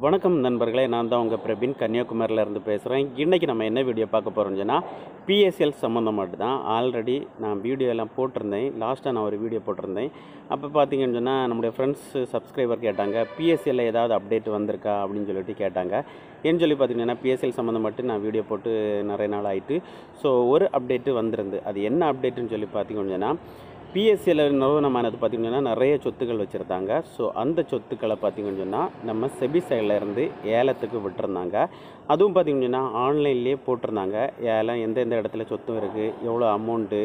வணக்கம் நண்பர்களே, நான் தான் உங்கள் பிரபின் கன்னியாகுமரியில் இருந்து பேசுகிறேன். இன்றைக்கி நம்ம என்ன வீடியோ பார்க்க போகிறோம்னு சொன்னால் பிஎஸ்எல் சம்மந்தமாட்டு தான். ஆல்ரெடி நான் வீடியோ எல்லாம் போட்டிருந்தேன். லாஸ்ட்டாக நான் ஒரு வீடியோ போட்டிருந்தேன். அப்போ பார்த்தீங்கன்னு சொன்னால் நம்முடைய ஃப்ரெண்ட்ஸு சப்ஸ்கிரைபர் கேட்டாங்க, பிஎஸ்எல்லில் ஏதாவது அப்டேட் வந்திருக்கா அப்படின்னு சொல்லிட்டு கேட்டாங்க. ஏன்னு சொல்லி பார்த்தீங்கன்னா பிஎஸ்எல் சம்மந்தமாட்டு நான் வீடியோ போட்டு நிறைய நாள் ஆகிட்டு. ஸோ ஒரு அப்டேட்டு வந்திருந்து. அது என்ன அப்டேட்டுன்னு சொல்லி பார்த்தீங்கன்னு சொன்னால் பிஎஸ்சியில் நிறுவனமானது பார்த்திங்கன்னா நிறைய சொத்துக்கள் வச்சுருந்தாங்க. ஸோ அந்த சொத்துக்களை பார்த்திங்கன்னு சொன்னால் நம்ம செபி சைடில் இருந்து ஏலத்துக்கு விட்டுருந்தாங்க. அதுவும் பார்த்திங்கன்னு சொன்னால் ஆன்லைன்லேயே போட்டிருந்தாங்க. ஏலம் எந்தெந்த இடத்துல சொத்தும் இருக்குது, எவ்வளோ அமௌண்ட்டு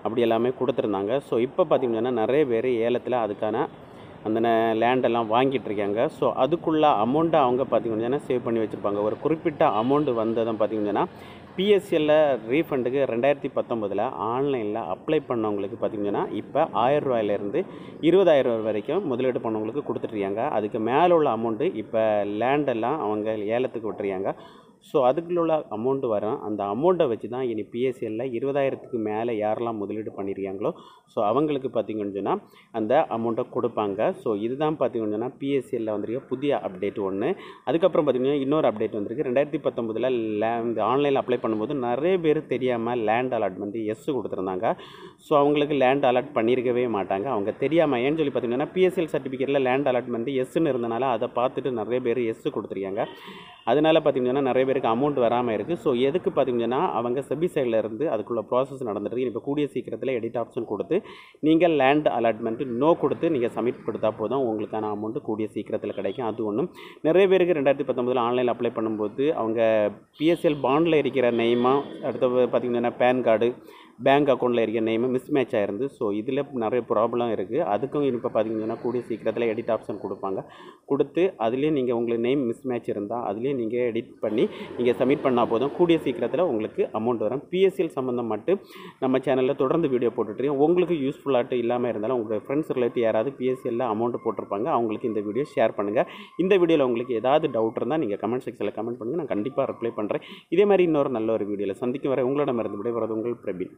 அப்படி எல்லாமே கொடுத்துருந்தாங்க. ஸோ இப்போ பார்த்திங்கன்னா நிறைய பேர் ஏலத்தில் அதுக்கான அந்த லேண்டெல்லாம் வாங்கிட்டு இருக்காங்க. ஸோ அதுக்குள்ள அமௌண்ட்டை அவங்க பார்த்திங்கன்னா சேவ் பண்ணி வச்சுருப்பாங்க. ஒரு குறிப்பிட்ட அமௌண்ட்டு வந்ததும் பார்த்திங்கன்னா பிஎஸ்சியில் ரீஃபண்டுக்கு 2019 ஆன்லைனில் அப்ளை பண்ணவங்களுக்கு பார்த்திங்கன்னா இப்போ 1000 ரூபாயிலேருந்து 20,000 வரைக்கும் முதலீடு பண்ணவங்களுக்கு கொடுத்துட்ருக்காங்க. அதுக்கு மேலே உள்ள அமௌண்ட்டு இப்போ லேண்டெல்லாம் அவங்க ஏலத்துக்கு விட்டுருக்காங்க. ஸோ அதுக்குள்ள அமௌண்ட்டு வரும். அந்த அமௌண்ட்டை வச்சு தான் இனி பிஎஸ்சியில் 20,000க்கு மேலே யாரெல்லாம் முதலீடு பண்ணியிருக்காங்களோ ஸோ அவங்களுக்கு பார்த்திங்கன்னு சொன்னால் அந்த அமௌண்ட்டை கொடுப்பாங்க. ஸோ இதுதான் பார்த்திங்கன்னு சொன்னால் பிஎஸ்சியில் வந்திருக்க புதிய அப்டேட் ஒன்று. அதுக்கப்புறம் பார்த்திங்கன்னா இன்னொரு அப்டேட் வந்திருக்கு. 2019 இந்த ஆன்லைனில் அப்ளை பண்ணும்போது நிறைய பேர் தெரியாமல் லேண்ட் அலாட்மெண்ட்டு எஸ் கொடுத்துருந்தாங்க. ஸோ அவங்களுக்கு லேண்ட் அலாட் பண்ணியிருக்கவே மாட்டாங்க. அவங்க தெரியாமல் ஏன்னு சொல்லி பார்த்திங்கன்னா பிஎஸ்சிஎல் சர்டிஃபிகேட்டில் லேண்ட் அலாட்மெண்ட்டு எஸ்ன்னு இருந்தனால அதை பார்த்துட்டு நிறைய பேர் எஸ் கொடுத்துருக்காங்க. அதனால் பார்த்திங்கன்னா நிறைய பேருக்கு அமௌண்ட் வராமல் இருக்குது. ஸோ எதுக்கு பார்த்திங்கன்னா அவங்க செபி சைடில் இருந்து அதுக்குள்ள ப்ராசஸ் நடந்துட்டு இப்போ கூடிய சீக்கிரத்தில் எடிட் ஆப்ஷன் கொடுத்து நீங்கள் லேண்ட் அலாட்மெண்ட்டு நோ கொடுத்து நீங்கள் சப்மிட் கொடுத்தா போதும், உங்களுக்கான அமௌண்ட்டு கூடிய சீக்கிரத்தில் கிடைக்கும். அது ஒன்றும் நிறைய பேருக்கு 2019 ஆன்லைனில் அப்ளை பண்ணும்போது அவங்க பிஎஸ்எல் பாண்டில் இருக்கிற நெய்மாக அடுத்து பார்த்திங்கன்னா பேன் கார்டு பேங்க் அக்கௌண்ட்டில் இருக்கிற நேமு மிஸ் மேட்ச் ஆகிருந்து. ஸோ இதில் நிறைய ப்ராப்ளம் இருக்குது. அதுக்கும் இப்போ பார்த்திங்கன்னா கூடிய சீக்கிரத்தில் எடிட் ஆப்ஷன் கொடுப்பாங்க. கொடுத்து அதுலேயே நீங்கள் உங்களுக்கு நேம் மிஸ் மேட்ச் இருந்தால் அதுலேயே நீங்கள் எடிட் பண்ணி நீங்கள் சப்மிட் பண்ணால் போதும், கூடிய சீக்கிரத்தில் உங்களுக்கு அமௌண்ட் வரும். பிஎஸ்சிஎல் சம்மந்தம் மட்டும் நம்ம சேனலில் தொடர்ந்து வீடியோ போட்டுட்ருக்கோம். உங்களுக்கு யூஸ்ஃபுல்லாட்டு இல்லாமல் இருந்தாலும் உங்கள் ஃப்ரெண்ட்ஸ் ரிலேட்டிவ் யாராவது பிஎஸ்சிஎல்லில் அமௌண்ட் போட்டிருப்பாங்க, அவங்களுக்கு இந்த வீடியோ ஷேர் பண்ணுங்கள். இந்த வீடியோவில் உங்களுக்கு ஏதாவது டவுட் இருந்தால் நீங்கள் கமெண்ட் செக்ஷனில் கமெண்ட் பண்ணுங்கள். நான் கண்டிப்பாக ரிப்ளை பண்ணுறேன். இதே மாதிரி இன்னொரு நல்ல ஒரு வீடியோவில் சந்திக்கும் வரை உங்களிடமிருந்து விடைபெறுவது உங்கள் பிரபின்.